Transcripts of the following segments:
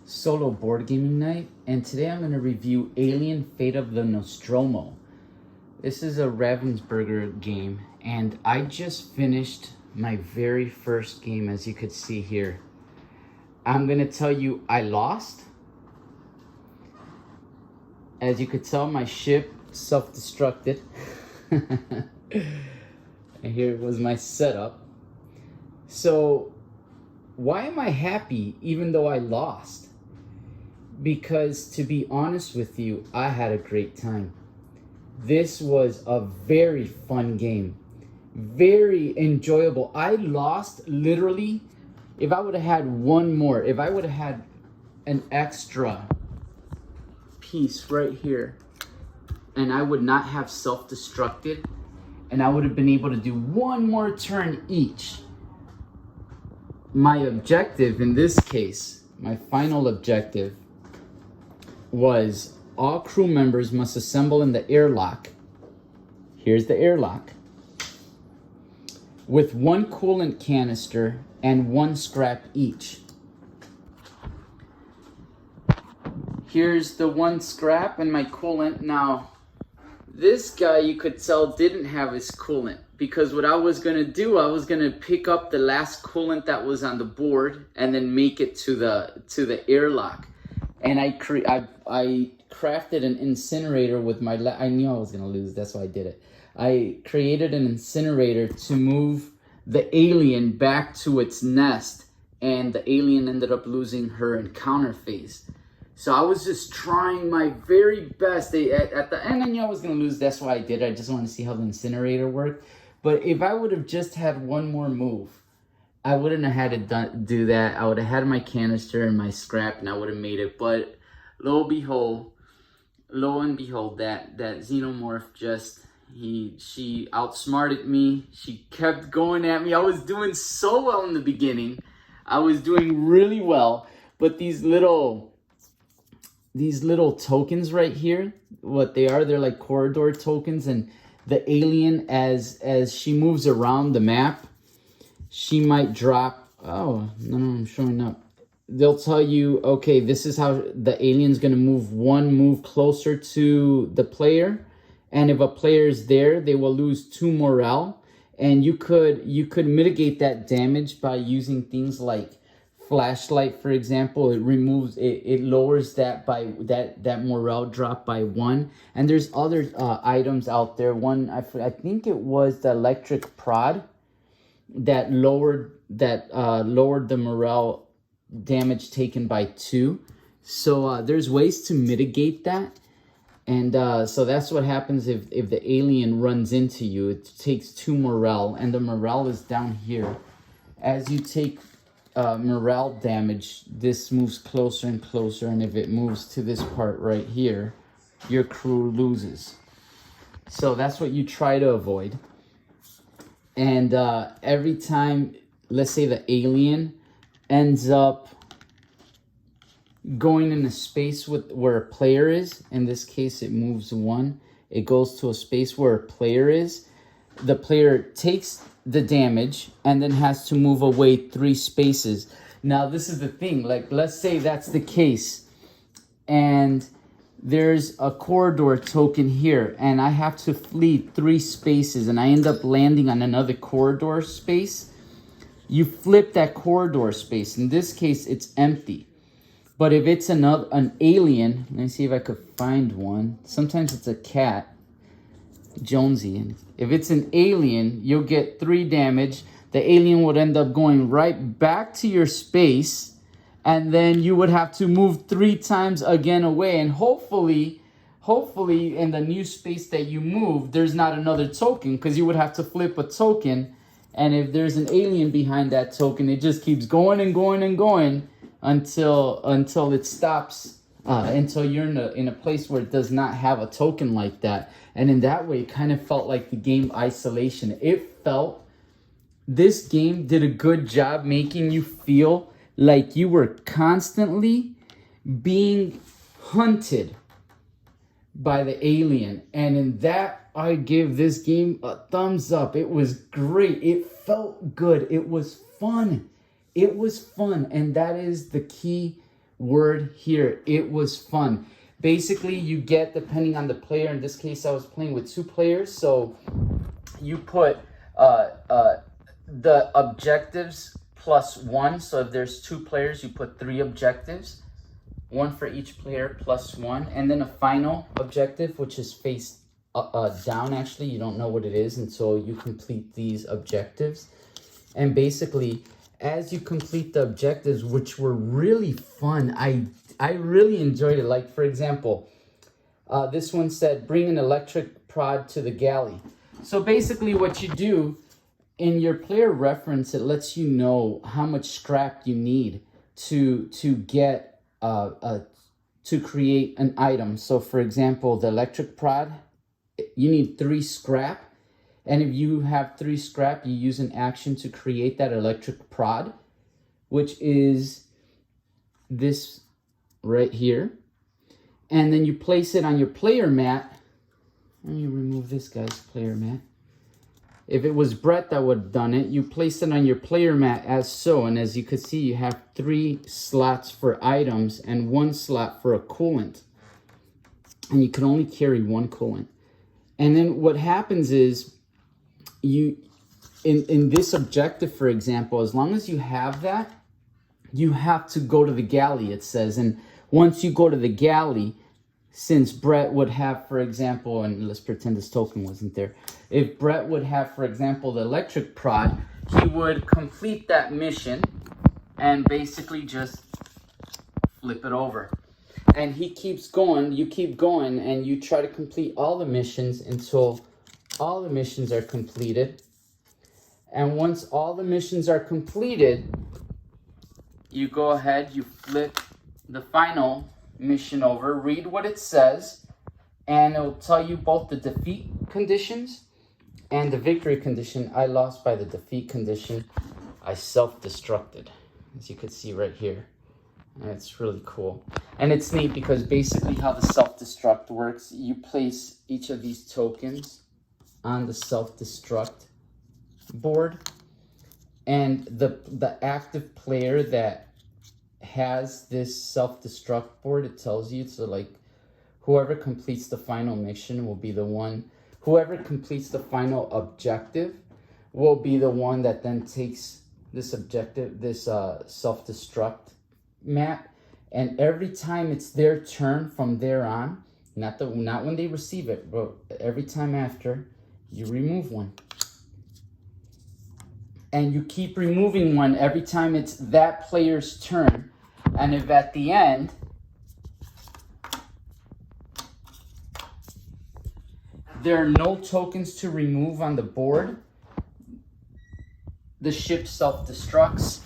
solo board gaming night, and today I'm going to review Alien: Fate of the Nostromo. This is a Ravensburger game, and I just finished my very first game, as you could see here. I'm going to tell you I lost. As you could tell, my ship self-destructed. And here was my setup. So why am I happy even though I lost? Because to be honest with you, I had a great time. This was a very fun game. Very enjoyable. I lost literally. If I would have had one more, if I would have had an extra piece right here, and I would not have self-destructed, and I would have been able to do one more turn each. My objective in this case, my final objective, was all crew members must assemble in the airlock. Here's the airlock. With one coolant canister and one scrap each. Here's the one scrap and my coolant. Now, this guy, you could tell, didn't have his coolant, because what I was gonna do, I was gonna pick up the last coolant that was on the board and then make it to the airlock. And I crafted an incinerator with my I knew I was gonna lose, that's why I did it. I created an incinerator to move the alien back to its nest, and the alien ended up losing her encounter phase. So I was just trying my very best. At the end, I knew I was gonna lose, that's why I did it. I just wanted to see how the incinerator worked. But if I would have just had one more move, I wouldn't have had to do that. I would have had my canister and my scrap, and I would have made it. But lo and behold, that xenomorph she outsmarted me. She kept going at me. I was doing so well in the beginning. I was doing really well. But these little tokens right here, what they are, they're like corridor tokens, and the alien, as she moves around the map, she might drop. Oh, no, I'm showing up. They'll tell you, okay, this is how the alien's gonna move one move closer to the player, and if a player's there, they will lose 2 morale. And you could mitigate that damage by using things like flashlight, for example. It lowers that by that morale drop by 1. And there's other items out there. One, I think it was the electric prod that lowered the morale damage taken by 2. So there's ways to mitigate that. And so that's what happens if the alien runs into you. It takes 2 morale, and the morale is down here. As you take morale damage, this moves closer and closer, and if it moves to this part right here, your crew loses. So that's what you try to avoid. And every time, let's say the alien ends up going in a space where a player is, in this case it moves 1, it goes to a space where a player is, the player takes the damage and then has to move away 3 spaces. Now this is the thing, like let's say that's the case, and there's a corridor token here, and I have to flee 3 spaces, and I end up landing on another corridor space. You flip that corridor space. In this case, it's empty. But if it's an alien, let me see if I could find one. Sometimes it's a cat, Jonesy. If it's an alien, you'll get 3 damage. The alien would end up going right back to your space, and then you would have to move 3 times again away. And hopefully in the new space that you move, there's not another token, because you would have to flip a token. And if there's an alien behind that token, it just keeps going and going and going until it stops, until you're in a place where it does not have a token like that. And in that way, it kind of felt like the game Isolation. This game did a good job making you feel like you were constantly being hunted by the alien. And in that, I give this game a thumbs up. It was great. It felt good. It was fun. It was fun. And that is the key word here. It was fun. Basically, you get, depending on the player, in this case, I was playing with 2 players, so you put the objectives plus 1. So if there's 2 players, you put 3 objectives, 1 for each player plus 1, and then a final objective, which is face down. Actually, you don't know what it is until you complete these objectives. And basically, as you complete the objectives, which were really fun, I really enjoyed it. Like, for example, this one said, bring an electric prod to the galley. So basically what you do in your player reference, it lets you know how much scrap you need to get to create an item. So for example, the electric prod, you need 3 scrap. And if you have 3 scrap, you use an action to create that electric prod, which is this right here. And then you place it on your player mat. Let me remove this guy's player mat. If it was Brett that would have done it, you place it on your player mat as so. And as you can see, you have 3 slots for items and 1 slot for a coolant. And you can only carry 1 coolant. And then what happens is, you in this objective, for example, as long as you have that, you have to go to the galley, it says. And once you go to the galley, since Brett would have, for example, and let's pretend this token wasn't there, if Brett would have, for example, the electric prod, he would complete that mission and basically just flip it over. And he keeps going, you keep going, and you try to complete all the missions until all the missions are completed. And once all the missions are completed, you go ahead, you flip the final mission over, read what it says, and it will tell you both the defeat conditions and the victory condition. I lost by the defeat condition. I self-destructed, as you can see right here. And it's really cool. And it's neat because basically how the self-destruct works, you place each of these tokens on the self-destruct board, and the active player that has this self-destruct board, it tells you, so like whoever completes the final mission will be the one, whoever completes the final objective will be the one that then takes this objective, this self-destruct mat, and every time it's their turn from there on, not when they receive it, but every time after, you remove one. And you keep removing one every time it's that player's turn. And if at the end, there are no tokens to remove on the board, the ship self-destructs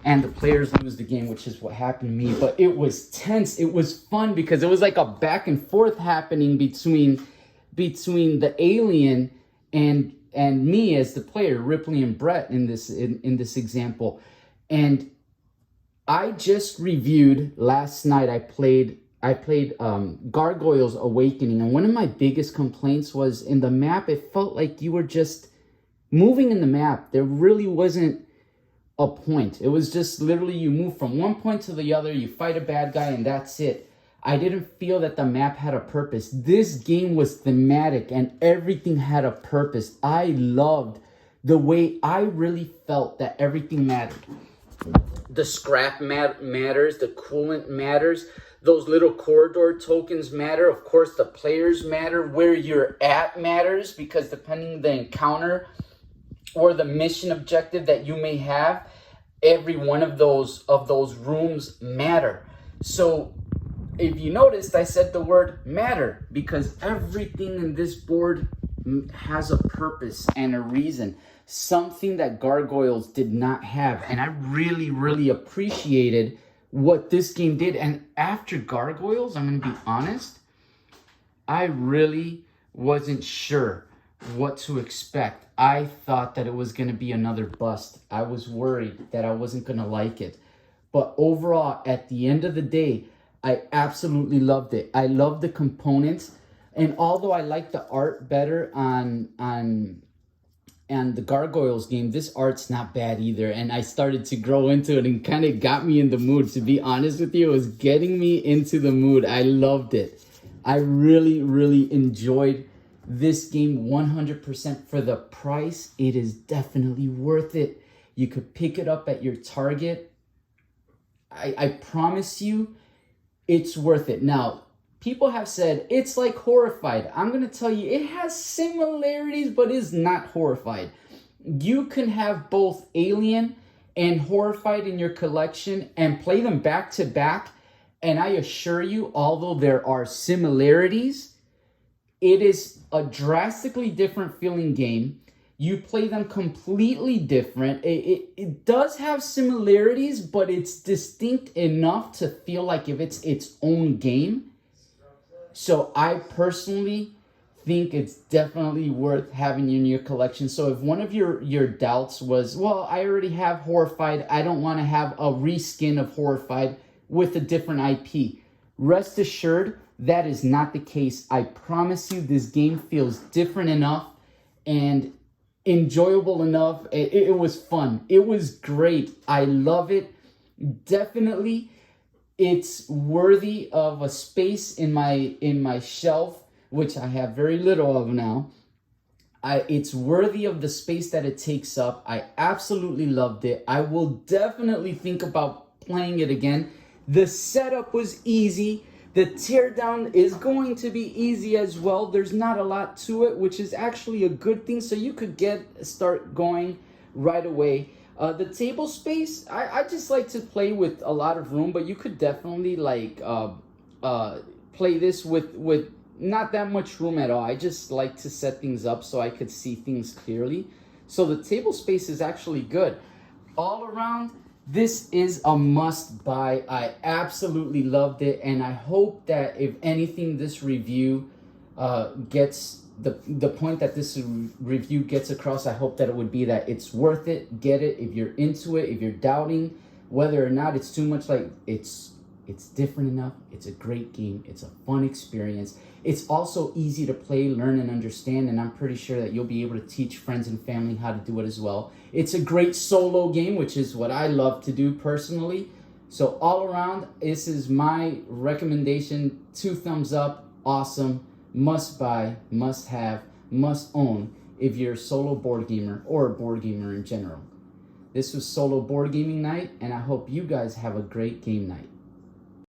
and the players lose the game, which is what happened to me. But it was tense. It was fun because it was like a back and forth happening between the alien and me as the player, Ripley and Brett in this example. And I just reviewed last night. I played Gargoyles Awakening, and one of my biggest complaints was in the map, it felt like you were just moving in the map. There really wasn't a point. It was just literally you move from one point to the other, you fight a bad guy, and that's it. I didn't feel that the map had a purpose. This game was thematic and everything had a purpose. I loved the way I really felt that everything mattered. The scrap matters, the coolant matters, those little corridor tokens matter. Of course, the players matter, where you're at matters, because depending on the encounter or the mission objective that you may have, every one of those rooms matter. So if you noticed, I said the word matter because everything in this board has a purpose and a reason. Something that Gargoyles did not have. And I really, really appreciated what this game did. And after Gargoyles, I'm going to be honest, I really wasn't sure what to expect. I thought that it was going to be another bust. I was worried that I wasn't going to like it. But overall, at the end of the day, I absolutely loved it. I love the components. And although I like the art better on And the Gargoyles game, this art's not bad either. And I started to grow into it and kind of got me in the mood. To be honest with you, it was getting me into the mood. I loved it. I really, really enjoyed this game 100% for the price. It is definitely worth it. You could pick it up at your Target. I promise you, it's worth it. Now, people have said it's like Horrified. I'm going to tell you, it has similarities, but is not Horrified. You can have both Alien and Horrified in your collection and play them back to back. And I assure you, although there are similarities, it is a drastically different feeling game. You play them completely different. It does have similarities, but it's distinct enough to feel like if it's its own game. So I personally think it's definitely worth having in your collection. So if one of your doubts was, well, I already have Horrified, I don't want to have a reskin of Horrified with a different IP. Rest assured, that is not the case. I promise you, this game feels different enough and enjoyable enough. It was fun. It was great. I love it. Definitely. It's worthy of a space in my shelf, which I have very little of now. It's worthy of the space that it takes up. I absolutely loved it. I will definitely think about playing it again. The setup was easy. The teardown is going to be easy as well. There's not a lot to it, which is actually a good thing. So you could start going right away. The table space, I just like to play with a lot of room, but you could definitely play this with not that much room at all. I just like to set things up so I could see things clearly. So the table space is actually good. All around, this is a must buy. I absolutely loved it, and I hope that if anything, this review gets the point that this review gets across. I hope that it would be that it's worth it. Get it if you're into it. If you're doubting whether or not it's too much, like it's different enough. It's a great game. It's a fun experience. It's also easy to play, learn, and understand, and I'm pretty sure that you'll be able to teach friends and family how to do it as well. It's a great solo game, which is what I love to do personally. So all around, this is my recommendation. 2 thumbs up. Awesome. Must buy, must have, must own if you're a solo board gamer or a board gamer in general. This was Solo Board Gaming Night, and I hope you guys have a great game night.